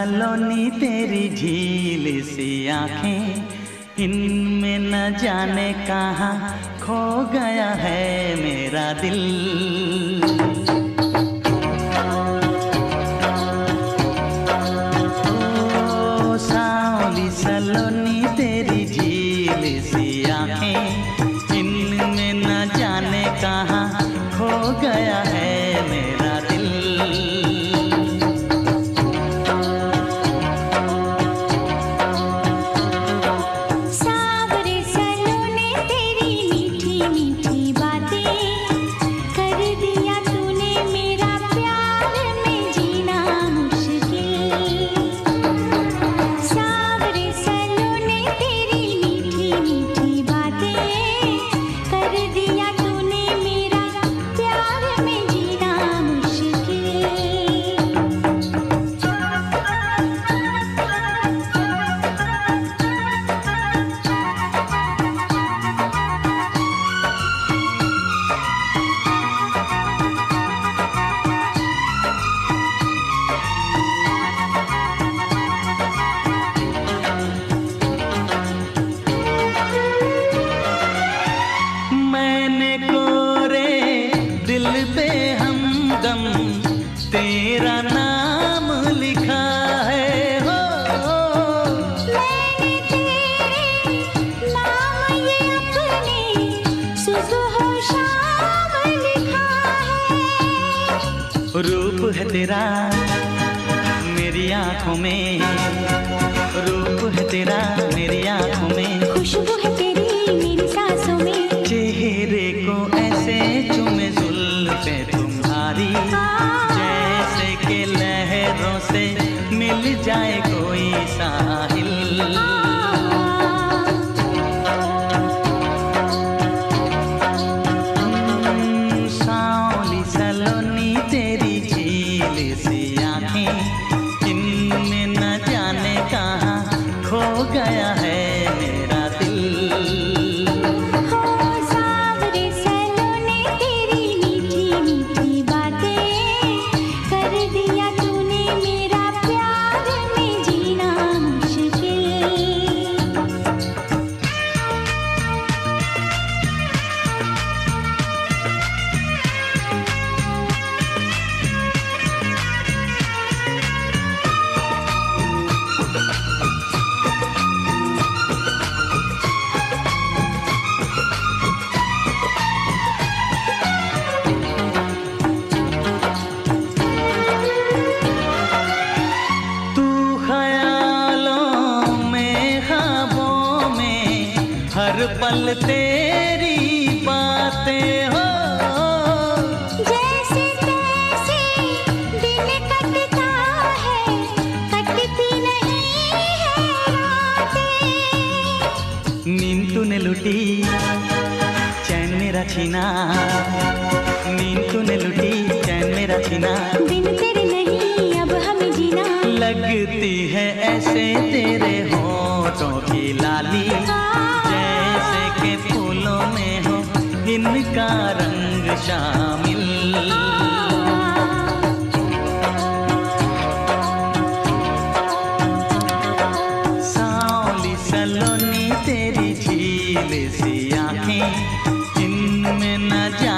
सलोनी तेरी झील सी आंखें, इनमें न जाने कहाँ खो गया है मेरा दिल। ओ सांवली सलोनी तेरी झील सी आंखें, इनमें न जाने कहाँ खो गया है मेरा दिल। दिल पे हमदम तेरा नाम लिखा है हो। मैंने तेरे नाम ये अपने सुबह शाम लिखा है। रूप है तेरा मेरी आँखों में, रूप है तेरा मेरी आँखों में, खुशबू है तेरी मेरी सांसों में। चेहरे को ऐसे चूमे जुल्फे तुम्हारी, जैसे कि लहरों से मिल जाए कोई साहिल। सांवली सलोनी तेरी झील सी आंखें, इनमें न जाने कहाँ खो गया है मेरा दिल। हर पल तेरी बातें हो, जैसे तैसे दिन कटता है, कटती नहीं है रातें। नींद तूने लुटी चैन मेरा छीना, नींद तूने लुटी चैन मेरा छीना। बिन तेरे नहीं अब हमें जीना, लगती है ऐसे तेरे होठों की लाली, जैसे के फूलों में हो इनका रंग शामिल। सांवली सलोनी तेरी झील सी आंखें, इनमें न जा